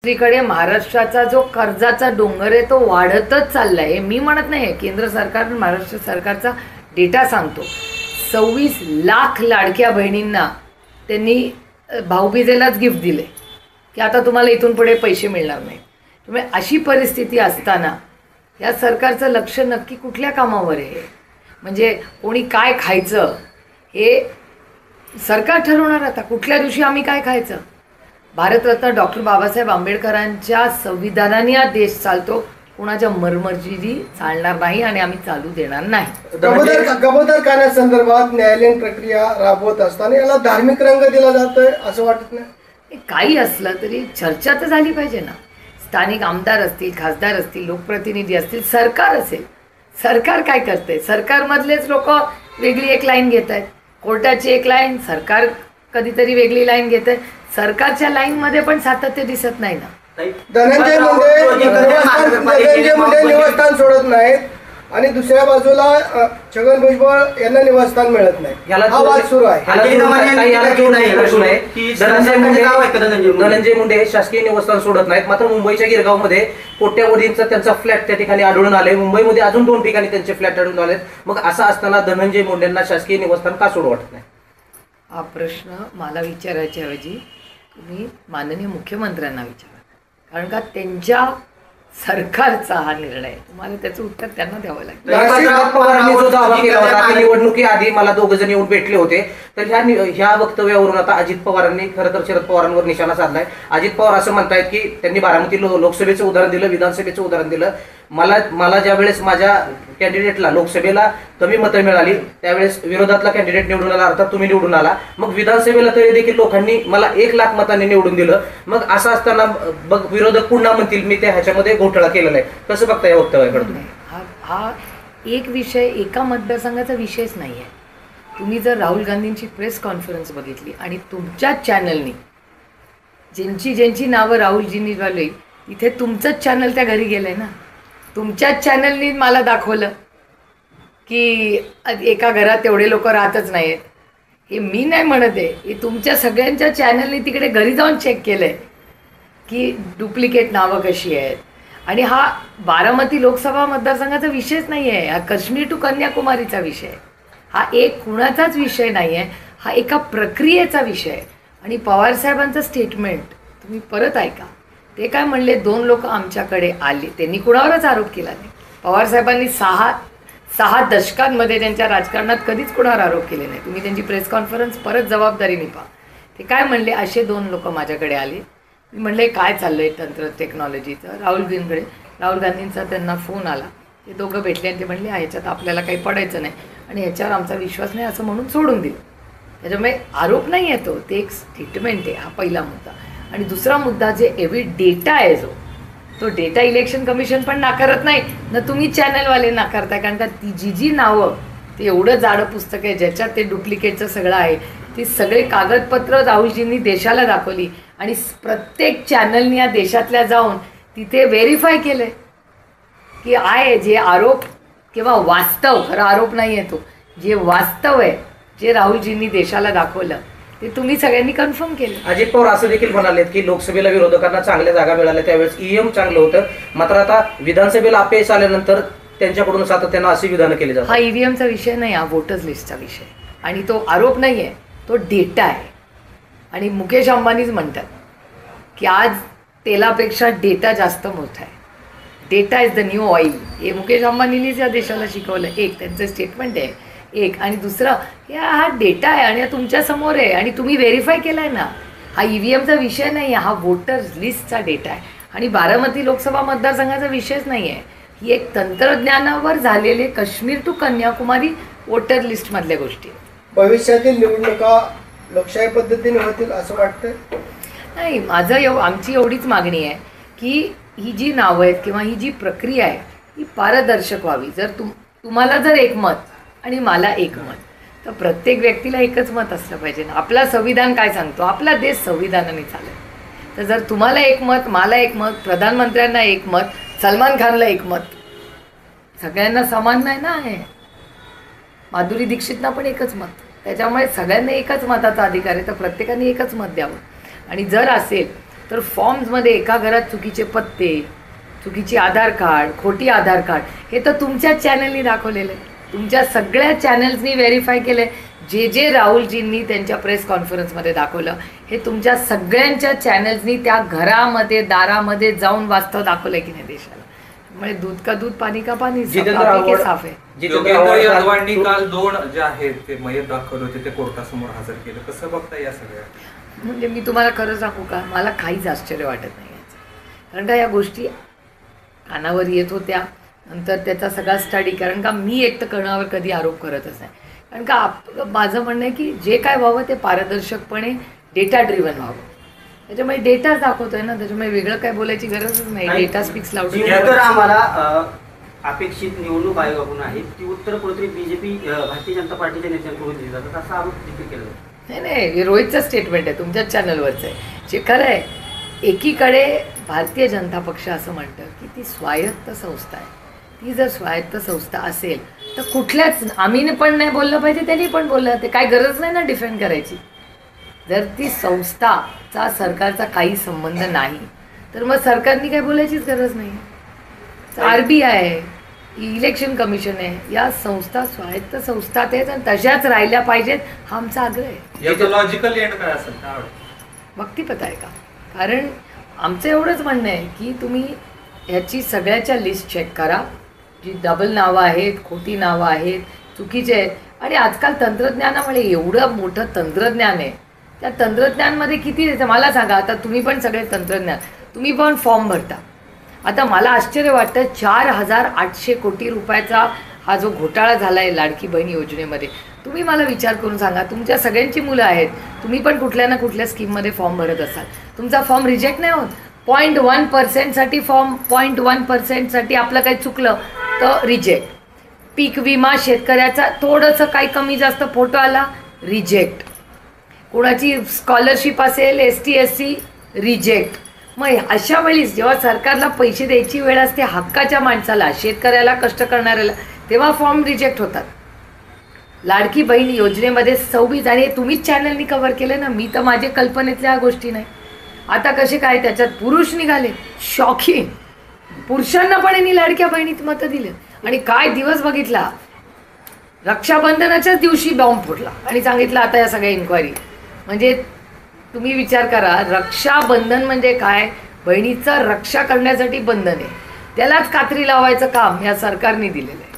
दुसरीकडे महाराष्ट्राचा जो कर्जाचा डोंगर आहे तो वाढतच चाललाय. मी म्हणत नाही, केंद्र सरकार महाराष्ट्र सरकारचा डेटा सांगतो. 26 लाख लाडक्या बहिणींना त्यांनी भाऊबीजेलाच गिफ्ट दिले की आता तुम्हाला इथून पुढे पैसे मिळणार नाही. त्यामुळे अशी परिस्थिती असताना या सरकारचं लक्ष नक्की कुठल्या कामावर आहे? म्हणजे कोणी काय खायचं हे सरकार ठरवणार. आता कुठल्या दिवशी आम्ही काय खायचं? भारतरत्न डॉक्टर बाबासाहेब आंबेडकरांच्या संविधानाने हा देश चालतो. कोणाच्या मरमर्जीची चालणार नाही आणि आम्ही चालू देणार नाही. गबोदर खाण्यासंदर्भात न्यायालयीन प्रक्रिया राबवत असताना याला धार्मिक रंग दिला जातोय असं वाटत नाही? काही असलं तरी चर्चा तर झाली पाहिजे ना. स्थानिक आमदार असतील, खासदार असतील, लोकप्रतिनिधी असतील, सरकार असेल. सरकार काय करते? सरकारमधलेच लोक वेगळी एक लाईन घेत आहेत, कोर्टाची एक लाईन, सरकार कधीतरी वेगळी लाईन घेते. सरकारच्या लाईनमध्ये पण सातत्य दिसत नाही ना. धनंजय मुंडे निवासस्थान सोडत नाहीत आणि दुसऱ्या बाजूला छगन भुजबळ यांना निवासस्थान मिळत नाही. हा वाद सुरू आहे. धनंजय मुंडे शासकीय निवासस्थान सोडत नाहीत, मात्र मुंबईच्या गिरगावमध्ये कोट्यावधींचा त्यांचा फ्लॅट त्या ठिकाणी आढळून आले. मुंबईमध्ये अजून 2 ठिकाणी त्यांचे फ्लॅट आढळून आले. मग असं असताना धनंजय मुंडेंना शासकीय निवासस्थान का सोडू वाटत नाही? हा प्रश्न मला विचारायच्या ऐवजी तुम्ही माननीय मुख्यमंत्र्यांना विचारा, कारण का त्यांच्या सरकारचा हा निर्णय. तुम्हाला त्याचं उत्तर त्यांना द्यावं लागेल. शरद पवारांनी जो दावा केला होता की निवडणुकीआधी मला 2 जण येऊन भेटले होते, तर ह्या वक्तव्यावरून आता अजित पवारांनी खरं तर शरद पवारांवर निशाणा साधलाय. अजित पवार असं म्हणतायत की त्यांनी बारामती लोकसभेचं उदाहरण दिलं, विधानसभेचं उदाहरण दिलं. मला ज्या वेळेस माझ्या कॅन्डिडेटला लोकसभेला कमी मतं मिळाली त्यावेळेस विरोधातला कॅन्डिडेट निवडून आला, अर्थात तुम्ही निवडून आला. मग विधानसभेला तरी देखील लोकांनी मला 1 लाख मतांनी निवडून दिलं. मग असं असताना बघ विरोधक पुन्हा म्हणतील मी त्या ह्याच्यामध्ये घोटाळा केलेला आहे. कसं बघता या वक्तव्याकडे तुम्ही? हा एक विषय एका मतदारसंघाचा विषयच नाही आहे. तुम्ही जर राहुल गांधींची प्रेस कॉन्फरन्स बघितली आणि तुमच्याच चॅनलनी ज्यांची नावं राहुलजींनी लावली, इथे तुमचंच चॅनल त्या घरी गेलंय ना. तुमच्याच चॅनलनी मला दाखवलं की एका घरात तेवढे लोक राहतच नाहीत. हे मी नाही म्हणत आहे, हे तुमच्या सगळ्यांच्या चॅनलनी तिकडे घरी जाऊन चेक केलं आहे की डुप्लिकेट नावं कशी आहेत. आणि हा बारामती लोकसभा मतदारसंघाचा विषयच नाही आहे, हा काश्मीर टू कन्याकुमारीचा विषय आहे. हा एक कुणाचाच विषय नाही आहे, हा एका प्रक्रियेचा विषय आहे. आणि पवारसाहेबांचं स्टेटमेंट तुम्ही परत ऐका. ते काय म्हणले, 2 लोक आमच्याकडे आले, त्यांनी कुणावरच आरोप केला नाही. पवारसाहेबांनी 6 दशकांमध्ये त्यांच्या राजकारणात कधीच कुणावर आरोप केले नाही. तुम्ही त्यांची प्रेस कॉन्फरन्स परत जबाबदारीने पहा. ते काय म्हणले, असे 2 लोक माझ्याकडे आले. मी म्हणले काय चाललं आहे तंत्र टेक्नॉलॉजीचं. राहुल गांधींचा त्यांना फोन आला. ते दोघं भेटले आणि ते म्हणले ह्याच्यात आपल्याला काही पडायचं नाही आणि ह्याच्यावर आमचा विश्वास नाही असं म्हणून सोडून दिलं. त्याच्यामुळे आरोप नाही आहे तो, ते एक स्टेटमेंट आहे. हा पहिला मुद्दा. आणि दुसरा मुद्दा जे डेटा आहे तो डेटा इलेक्शन कमिशन पण नाकारत नाही ना, तुम्ही चॅनलवाले नाकारताय. कारण का ती जी नावं, ते एवढं जाडं पुस्तक आहे ज्याच्यात ते डुप्लिकेटचं सगळं आहे, ती सगळे कागदपत्र राहुलजींनी देशाला दाखवली आणि प्रत्येक चॅनलनी या देशातल्या जाऊन तिथे व्हेरीफाय केलं आहे की आहे जे आरोप किंवा वास्तव, खरं आरोप नाही आहे तो, जे वास्तव आहे जे राहुलजींनी देशाला दाखवलं ते तुम्ही सगळ्यांनी कन्फर्म केलं. अजित पवार असं देखील म्हणालेत की लोकसभेला विरोधकांना चांगल्या जागा मिळाल्या त्यावेळेस ईएम चांगलं होतं, मात्र आता विधानसभेला अपयश आल्यानंतर त्यांच्याकडून सातत्यानं अशी विधानं केली जातात. हा ईव्हीएमचा विषय नाही, हा वोटर्स लिस्टचा विषय आणि तो आरोप नाही आहे, तो डेटा आहे. आणि मुकेश अंबानीच म्हणतात की आज तेलापेक्षा डेटा जास्त मोठा आहे. Data is the new oil. हे मुकेश अंबानींनीच या देशाला शिकवलं. एक त्यांचं स्टेटमेंट आहे एक, आणि दुसरं हा डेटा आहे आणि तुमच्या समोर आहे आणि तुम्ही व्हेरीफाय केला आहे ना. हा ईव्हीएमचा विषय नाही आहे, हा वोटर्स लिस्टचा डेटा आहे. आणि बारामती लोकसभा मतदारसंघाचा विषयच नाही आहे, ही एक तंत्रज्ञानावर झालेले काश्मीर टू कन्याकुमारी वोटर लिस्टमधल्या गोष्टी. भविष्यातील निवडणुका लोकशाही पद्धतीने होतील असं वाटतं? नाही, आमची एवढीच मागणी आहे की ही जी नावं आहेत किंवा ही जी प्रक्रिया आहे ही पारदर्शक व्हावी. जर तुम्हाला जर एक मत आणि मला एक मत, तर प्रत्येक व्यक्तीला एकच मत असलं पाहिजे ना. आपला संविधान काय सांगतो? आपला देश संविधानाने चालेल. तर जर तुम्हाला एक मत, मला एक मत, प्रधानमंत्र्यांना एक मत, सलमान खानला एक मत, सगळ्यांना समान नाही ना आहे. माधुरी दीक्षितना पण एकच मत. त्याच्यामुळे सगळ्यांना एकच मताचा अधिकार आहे, तर प्रत्येकाने एकच मत द्यावं. आणि जर असेल तर फॉर्म्समध्ये एका घरात चुकीचे पत्ते, चुकीची आधार कार्ड, खोटी आधार कार्ड, हे तर तुमच्याच चॅनलनी दाखवलेलं आहे. तुमच्या सगळ्या चॅनल्सनी व्हेरीफाय केलं आहे. जे राहुलजींनी त्यांच्या प्रेस कॉन्फरन्समध्ये दाखवलं हे तुमच्या सगळ्यांच्या चॅनल्सनी त्या घरामध्ये दारामध्ये जाऊन वास्तव दाखवलंय की नाही देशाला. त्यामुळे दूध का दूध पाणी का पाणी साफ आहे. योगेंद्र यादवांनी काल 2 जे आहेत ते मयत दाखवले होते ते कोर्टासमोर हजर केलं. कसं बघता या सगळ्या? म्हणजे मी तुम्हाला खरं सांगू का, मला काहीच आश्चर्य वाटत नाही याचं. कारण का या गोष्टी कानावर येत होत्या, नंतर त्याचा सगळा स्टडी, कारण का मी एक तर कणावर कधी आरोप करतच नाही. कारण का माझं म्हणणं आहे की जे काय व्हावं ते पारदर्शकपणे डेटा ड्रिव्हन व्हावं. त्याच्यामुळे डेटाच दाखवतोय ना, त्याच्यामुळे वेगळं काय बोलायची गरजच नाही. Data speaks loud. तर आम्हाला अपेक्षित निवडणूक आयोगाकडून आहे ती उत्तर कुठेतरी बीजेपी भारतीय जनता पार्टीच्या नेत्यांकडून दिली जातात असा आरोप देखील केला जातो. नाही, हे रोहितचं स्टेटमेंट आहे, तुमच्याच चॅनलवरचं आहे. जे खरं आहे, एकीकडे भारतीय जनता पक्ष असं म्हणतं की ती स्वायत्त संस्था आहे. ती जर स्वायत्त संस्था असेल तर कुठल्याच, आम्ही पण नाही बोललं पाहिजे, त्यांनी पण बोललं, ते काय गरज नाही ना डिफेंड करायची. जर ती संस्थाचा सरकारचा काही संबंध नाही तर मग सरकारने काय बोलायचीच गरज नाही. RBI आहे, इलेक्शन कमिशन आहे, या संस्था स्वायत्त संस्था आहेत आणि तशाच राहिल्या पाहिजेत हा आमचा आग्रह आहे. याचं लॉजिकल एंड काय असेल काय वाटतं? भक्तिपत आहे का? कारण आमचं एवढंच म्हणणं आहे की तुम्ही ह्याची सगळ्याच्या लिस्ट चेक करा, जी डबल नावं आहेत, खोटी नावं आहेत, चुकीचे आहेत. आणि आजकाल तंत्रज्ञानामुळे एवढं मोठं तंत्रज्ञान आहे, त्या तंत्रज्ञानमध्ये किती देतं मला सांगा. आता तुम्ही पण सगळे तंत्रज्ञान, तुम्ही पण फॉर्म भरता. आता मला आश्चर्य वाटतं 4,800 कोटी रुपयाचा हा जो घोटाळा झाला आहे लाडकी बहीण योजनेमध्ये, तुम्ही मला विचार करून सांगा, तुमच्या सगळ्यांची मुलं आहेत, तुम्ही पण कुठल्या ना कुठल्या स्कीममध्ये फॉर्म भरत असाल, तुमचा फॉर्म रिजेक्ट नाही होत. 0.1% फॉर्म, 0.1% आपलं काही चुकलं तर रिजेक्ट. पीक विमा शेतकऱ्याचा थोडंसं काही कमी जास्त फोटो आला, रिजेक्ट. कोणाची स्कॉलरशिप असेल ST SC, रिजेक्ट. मग अशा वेळीच जेव्हा सरकारला पैसे द्यायची वेळ असते हक्काच्या माणसाला, शेतकऱ्याला, कष्ट करणाऱ्याला, तेव्हा फॉर्म रिजेक्ट होतात. लाडकी बहीण योजनेमध्ये 26, आणि तुम्हीच चॅनलनी कव्हर केलं ना, मी तर माझ्या कल्पनेतल्या गोष्टी नाही. आता कसे काय त्याच्यात पुरुष निघाले, शॉकिंग. पुरुषांना पण यांनी लाडक्या बहिणीत मतं दिले. आणि काय दिवस बघितला, रक्षाबंधनाच्याच दिवशी बॉम्ब फुटला आणि सांगितलं आता या सगळ्या इन्क्वायरी. म्हणजे तुम्ही विचार करा, रक्षाबंधन म्हणजे काय? बहिणीचं रक्षा करण्यासाठी बंधन आहे, त्यालाच कात्री लावायचं काम या सरकारने दिलेलं आहे.